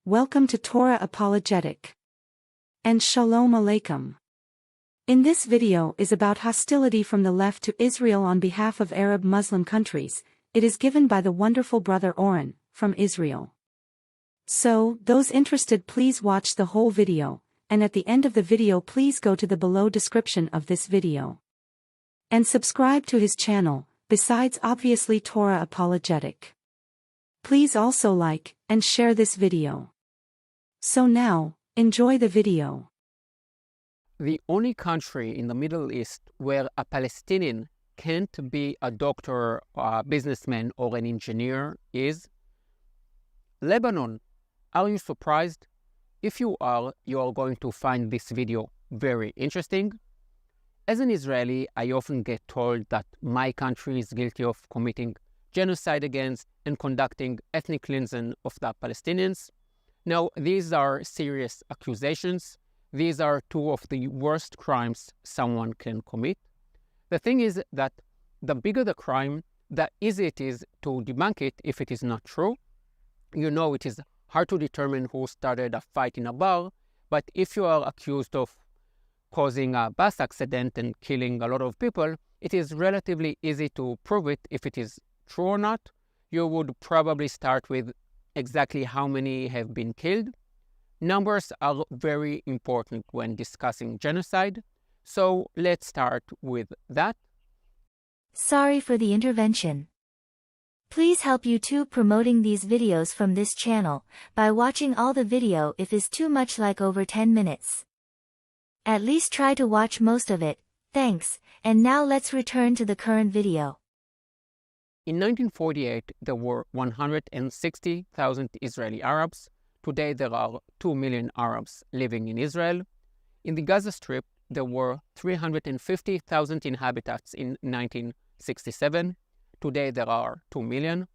Welcome to Torah Apologetic. And Shalom Aleichem. In this video is about hostility from the left to Israel on behalf of Arab Muslim countries. It is given by the wonderful brother Oren, from Israel. So, those interested please watch the whole video, and at the end of the video please go to the below description of this video. And subscribe to his channel, besides obviously Torah Apologetic. Please also like, and share this video. So now, enjoy the video. The only country in the Middle East where a Palestinian can't be a doctor, a businessman, or an engineer is Lebanon. Are you surprised? If you are going to find this video very interesting. As an Israeli, I often get told that my country is guilty of committing genocide against and conducting ethnic cleansing of the Palestinians. Now, these are serious accusations. These are two of the worst crimes someone can commit. The thing is that the bigger the crime, the easier it is to debunk it if it is not true. You know, it is hard to determine who started a fight in a bar, but if you are accused of causing a bus accident and killing a lot of people, it is relatively easy to prove it if it is true or not. You would probably start with exactly how many have been killed. Numbers are very important when discussing genocide, so let's start with that. Sorry for the intervention. Please help YouTube promoting these videos from this channel by watching all the video if is too much, like over 10 minutes. At least try to watch most of it, thanks, and now let's return to the current video. In 1948, there were 160,000 Israeli Arabs. Today, there are 2 million Arabs living in Israel. In the Gaza Strip, there were 350,000 inhabitants in 1967. Today, there are 2 million.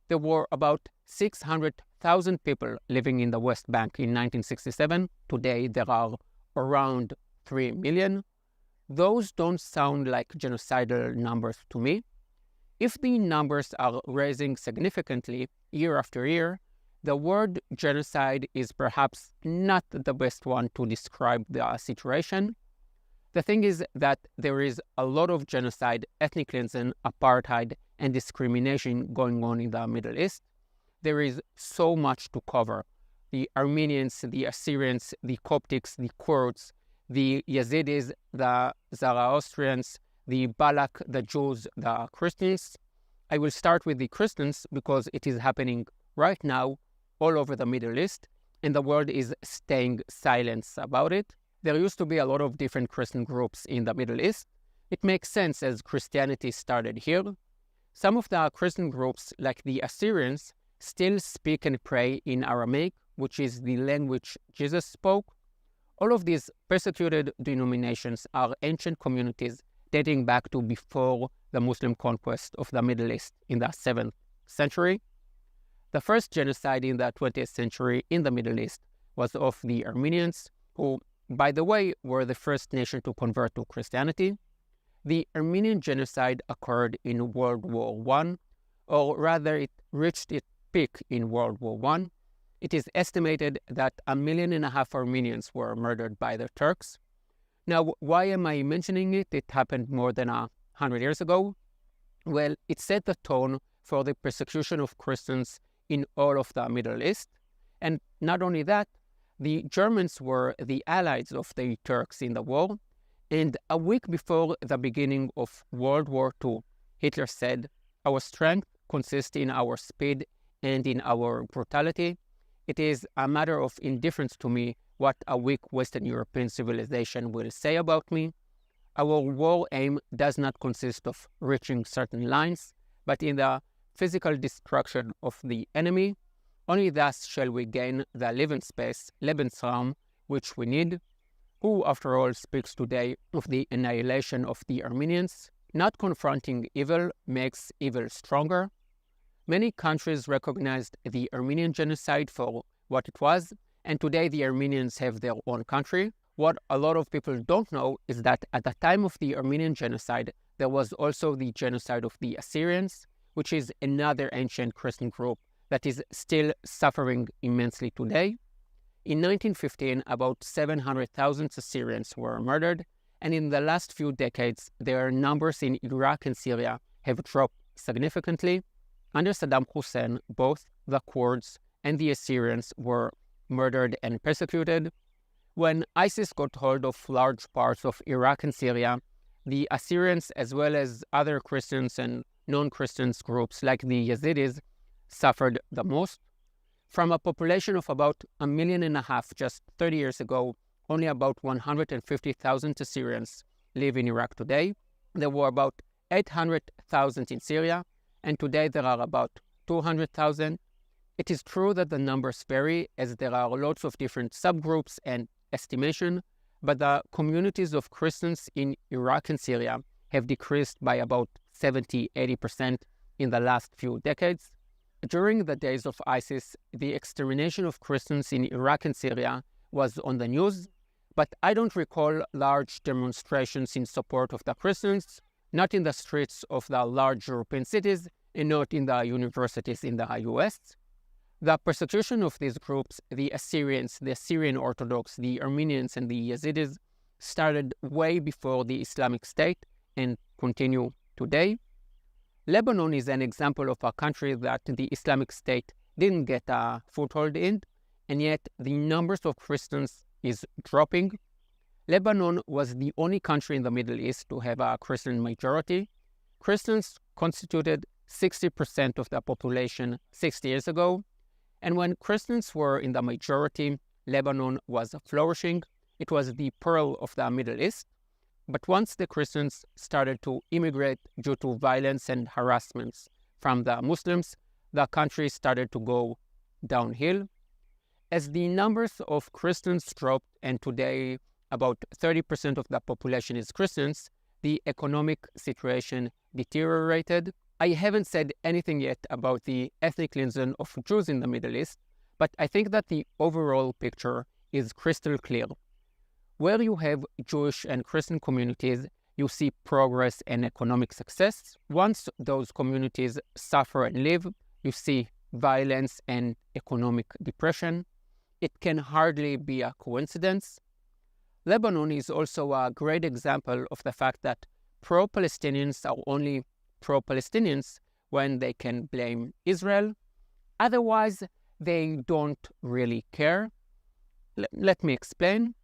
There were about 600,000 people living in the West Bank in 1967. Today, there are around 3 million. Those don't sound like genocidal numbers to me. If the numbers are rising significantly year after year, the word genocide is perhaps not the best one to describe the situation. The thing is that there is a lot of genocide, ethnic cleansing, apartheid, and discrimination going on in the Middle East. There is so much to cover. The Armenians, the Assyrians, the Coptics, the Kurds, the Yazidis, the Zoroastrians, the Balak, the Jews, the Christians. I will start with the Christians because it is happening right now all over the Middle East, and the world is staying silent about it. There used to be a lot of different Christian groups in the Middle East. It makes sense as Christianity started here. Some of the Christian groups, like the Assyrians, still speak and pray in Aramaic, which is the language Jesus spoke. All of these persecuted denominations are ancient communities dating back to before the Muslim conquest of the Middle East in the 7th century. The first genocide in the 20th century in the Middle East was of the Armenians, who, by the way, were the first nation to convert to Christianity. The Armenian genocide occurred in World War I, or rather it reached its peak in World War I. It is estimated that 1.5 million Armenians were murdered by the Turks. Now, why am I mentioning it? It happened more than 100 years ago. Well, it set the tone for the persecution of Christians in all of the Middle East. And not only that, the Germans were the allies of the Turks in the war. And a week before the beginning of World War II, Hitler said, "Our strength consists in our speed and in our brutality. It is a matter of indifference to me what a weak Western European civilization will say about me. Our war aim does not consist of reaching certain lines, but in the physical destruction of the enemy. Only thus shall we gain the living space, Lebensraum, which we need." Who, after all, speaks today of the annihilation of the Armenians? Not confronting evil makes evil stronger. Many countries recognized the Armenian genocide for what it was, and today the Armenians have their own country. What a lot of people don't know is that at the time of the Armenian genocide, there was also the genocide of the Assyrians, which is another ancient Christian group that is still suffering immensely today. In 1915, about 700,000 Assyrians were murdered, and in the last few decades, their numbers in Iraq and Syria have dropped significantly. Under Saddam Hussein, both the Kurds and the Assyrians were murdered and persecuted. When ISIS got hold of large parts of Iraq and Syria, the Assyrians, as well as other Christians and non-Christian groups like the Yazidis, suffered the most. From a population of about 1.5 million just 30 years ago, only about 150,000 Assyrians live in Iraq today. There were about 800,000 in Syria, and today there are about 200,000. It is true that the numbers vary, as there are lots of different subgroups and estimation, but the communities of Christians in Iraq and Syria have decreased by about 70-80% in the last few decades. During the days of ISIS, the extermination of Christians in Iraq and Syria was on the news, but I don't recall large demonstrations in support of the Christians, not in the streets of the large European cities and not in the universities in the US. The persecution of these groups, the Assyrians, the Syrian Orthodox, the Armenians, and the Yazidis, started way before the Islamic State and continue today. Lebanon is an example of a country that the Islamic State didn't get a foothold in, and yet the numbers of Christians is dropping. Lebanon was the only country in the Middle East to have a Christian majority. Christians constituted 60% of the population 60 years ago, and when Christians were in the majority, Lebanon was flourishing. It was the pearl of the Middle East. But once the Christians started to immigrate due to violence and harassments from the Muslims, the country started to go downhill. As the numbers of Christians dropped, and today about 30% of the population is Christians, the economic situation deteriorated. I haven't said anything yet about the ethnic cleansing of Jews in the Middle East, but I think that the overall picture is crystal clear. Where you have Jewish and Christian communities, you see progress and economic success. Once those communities suffer and live, you see violence and economic depression. It can hardly be a coincidence. Lebanon is also a great example of the fact that pro-Palestinians are only pro-Palestinians when they can blame Israel. Otherwise, they don't really care. Let me explain.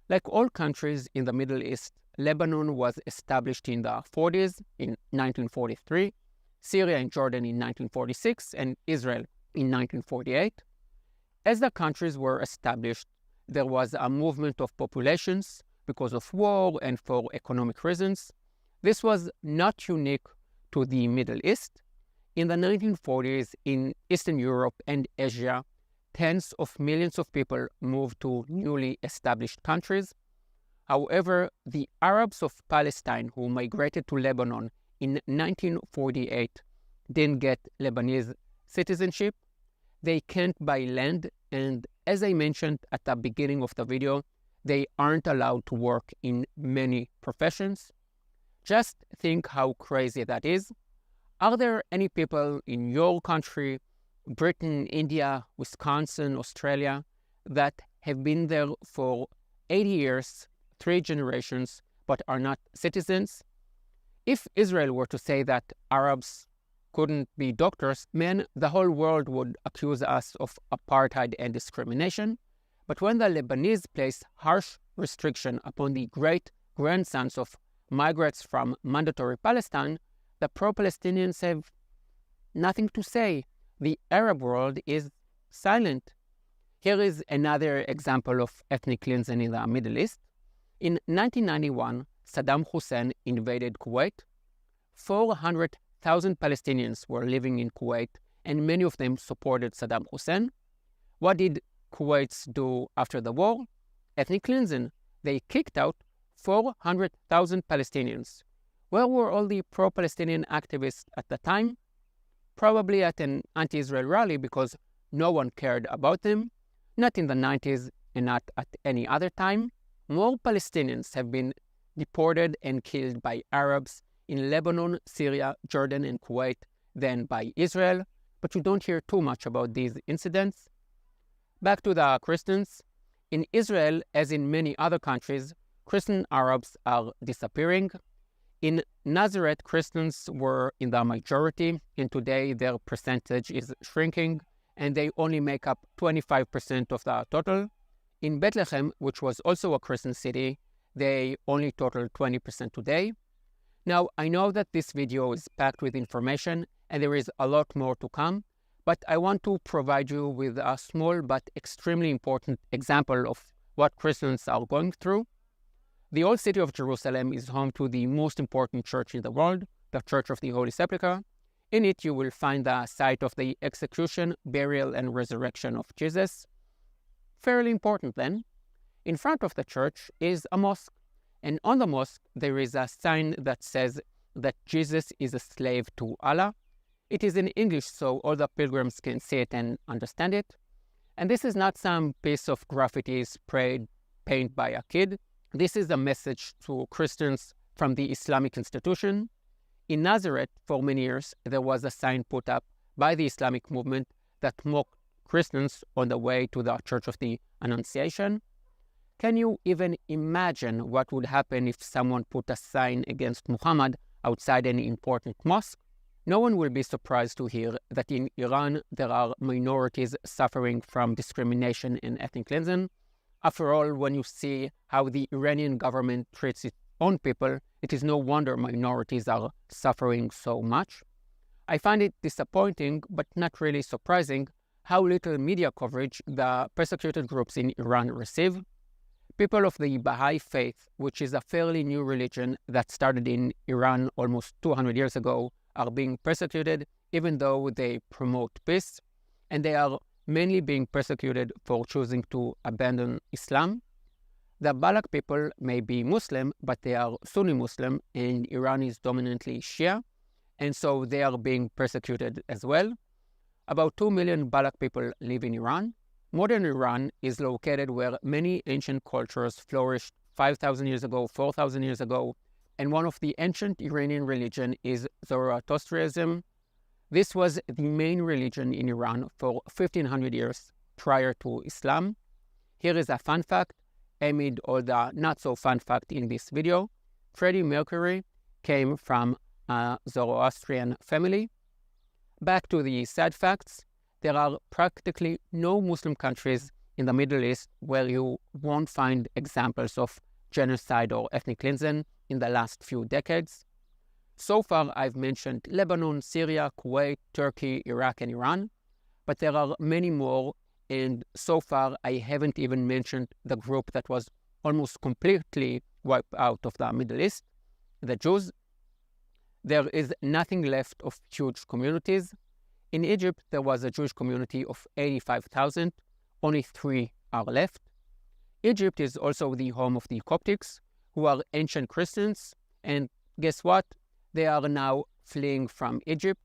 Like all countries in the Middle East, Lebanon was established in the 40s, in 1943, Syria and Jordan in 1946, and Israel in 1948. As the countries were established, there was a movement of populations because of war and for economic reasons. This was not unique to the Middle East. In the 1940s, in Eastern Europe and Asia, tens of millions of people moved to newly established countries. However, the Arabs of Palestine who migrated to Lebanon in 1948 didn't get Lebanese citizenship. They can't buy land, and as I mentioned at the beginning of the video, they aren't allowed to work in many professions. Just think how crazy that is. Are there any people in your country, Britain, India, Wisconsin, Australia, that have been there for 80 years, 3 generations, but are not citizens? If Israel were to say that Arabs couldn't be doctors, man, the whole world would accuse us of apartheid and discrimination. But when the Lebanese place harsh restriction upon the great-grandsons of migrants from mandatory Palestine, the pro-Palestinians have nothing to say. The Arab world is silent. Here is another example of ethnic cleansing in the Middle East. In 1991, Saddam Hussein invaded Kuwait. 400,000 Palestinians were living in Kuwait, and many of them supported Saddam Hussein. What did Kuwaits do after the war? Ethnic cleansing. They kicked out 400,000 Palestinians. Where were all the pro-Palestinian activists at the time? Probably at an anti-Israel rally because no one cared about them, not in the 90s and not at any other time. More Palestinians have been deported and killed by Arabs in Lebanon, Syria, Jordan, and Kuwait than by Israel. but you don't hear too much about these incidents. Back to the Christians. In Israel, as in many other countries, Christian Arabs are disappearing. In Nazareth, Christians were in the majority, and today their percentage is shrinking, and they only make up 25% of the total. In Bethlehem, which was also a Christian city, they only total 20% today. Now, I know that this video is packed with information, and there is a lot more to come, but I want to provide you with a small but extremely important example of what Christians are going through. The old city of Jerusalem is home to the most important church in the world, the Church of the Holy Sepulchre. In it, you will find the site of the execution, burial, and resurrection of Jesus. Fairly important then. In front of the church is a mosque, and on the mosque there is a sign that says that Jesus is a slave to Allah. It is in English, so all the pilgrims can see it and understand it. And this is not some piece of graffiti sprayed paint by a kid. This is a message to Christians from the Islamic institution. In Nazareth, for many years, there was a sign put up by the Islamic movement that mocked Christians on the way to the Church of the Annunciation. Can you even imagine what would happen if someone put a sign against Muhammad outside any important mosque? No one will be surprised to hear that in Iran there are minorities suffering from discrimination and ethnic cleansing. After all, when you see how the Iranian government treats its own people, it is no wonder minorities are suffering so much. I find it disappointing, but not really surprising, how little media coverage the persecuted groups in Iran receive. People of the Baha'i faith, which is a fairly new religion that started in Iran almost 200 years ago, are being persecuted even though they promote peace, and they are mainly being persecuted for choosing to abandon Islam. The Balak people may be Muslim, but they are Sunni Muslim, and Iran is dominantly Shia, and so they are being persecuted as well. About 2 million Balak people live in Iran. Modern Iran is located where many ancient cultures flourished 5,000 years ago, 4,000 years ago, and one of the ancient Iranian religion is Zoroastrianism. This was the main religion in Iran for 1,500 years prior to Islam. Here is a fun fact, amid all the not-so-fun fact in this video. Freddie Mercury came from a Zoroastrian family. Back to the sad facts, there are practically no Muslim countries in the Middle East where you won't find examples of genocide or ethnic cleansing in the last few decades. So far, I've mentioned Lebanon, Syria, Kuwait, Turkey, Iraq, and Iran, but there are many more, and so far I haven't even mentioned the group that was almost completely wiped out of the Middle East, the Jews. There is nothing left of huge communities. In Egypt, there was a Jewish community of 85,000. Only 3 are left. Egypt is also the home of the Coptics, who are ancient Christians, and guess what? They are now fleeing from Egypt.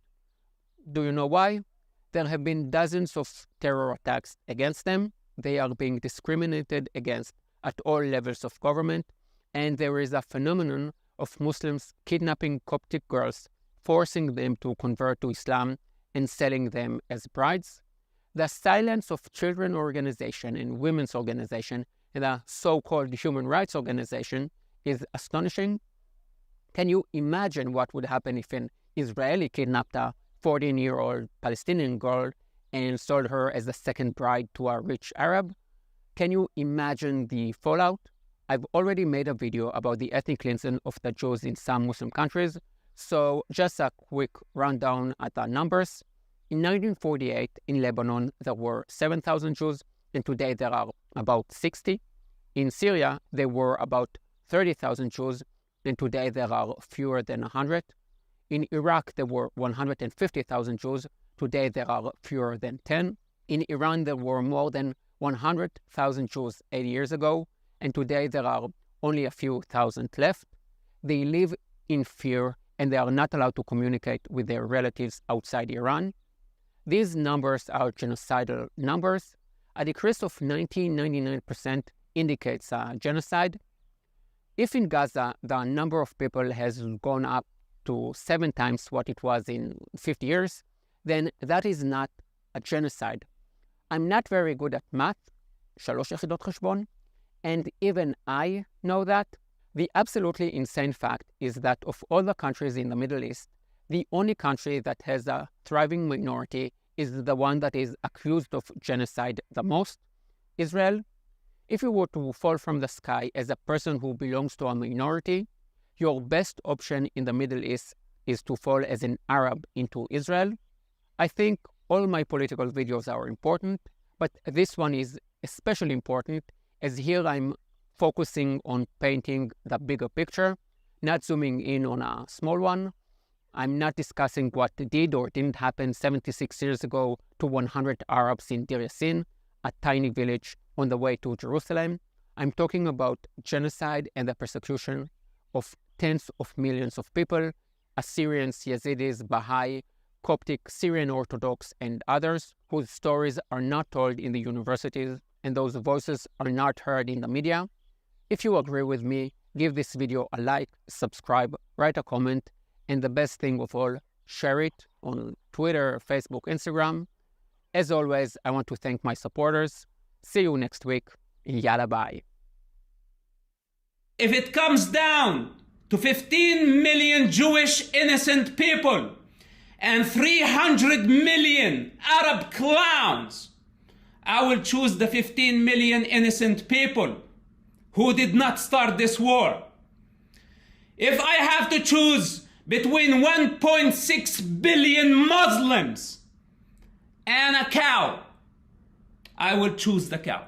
Do you know why? There have been dozens of terror attacks against them. They are being discriminated against at all levels of government, and there is a phenomenon of Muslims kidnapping Coptic girls, forcing them to convert to Islam and selling them as brides. The silence of children organization and women's organization and the so-called human rights organization is astonishing. Can you imagine what would happen if an Israeli kidnapped a 14-year-old Palestinian girl and sold her as a second bride to a rich Arab? Can you imagine the fallout? I've already made a video about the ethnic cleansing of the Jews in some Muslim countries, so just a quick rundown at the numbers. In 1948, in Lebanon, there were 7,000 Jews, and today there are about 60. In Syria, there were about 30,000 Jews, and today there are fewer than 100. In Iraq, there were 150,000 Jews. Today there are fewer than 10. In Iran, there were more than 100,000 Jews 80 years ago, and today there are only a few thousand left. They live in fear, and they are not allowed to communicate with their relatives outside Iran. These numbers are genocidal numbers. A decrease of 99% indicates a genocide. If in Gaza the number of people has gone up to 7 times what it was in 50 years, then that is not a genocide. I'm not very good at math, 3 יחידות חשבון, and even I know that. The absolutely insane fact is that of all the countries in the Middle East, the only country that has a thriving minority is the one that is accused of genocide the most, Israel. If you were to fall from the sky as a person who belongs to a minority, your best option in the Middle East is to fall as an Arab into Israel. I think all my political videos are important, but this one is especially important as here I'm focusing on painting the bigger picture, not zooming in on a small one. I'm not discussing what did or didn't happen 76 years ago to 100 Arabs in Deir Yassin, a tiny village on the way to Jerusalem. I'm talking about genocide and the persecution of tens of millions of people, Assyrians, Yazidis, Baha'i, Coptic, Syrian Orthodox, and others whose stories are not told in the universities and those voices are not heard in the media. If you agree with me, give this video a like, subscribe, write a comment, and the best thing of all, share it on Twitter, Facebook, Instagram. As always, I want to thank my supporters. See you next week. Yalla bye. If it comes down to 15 million Jewish innocent people and 300 million Arab clowns, I will choose the 15 million innocent people who did not start this war. If I have to choose between 1.6 billion Muslims and a cow, I will choose the cow.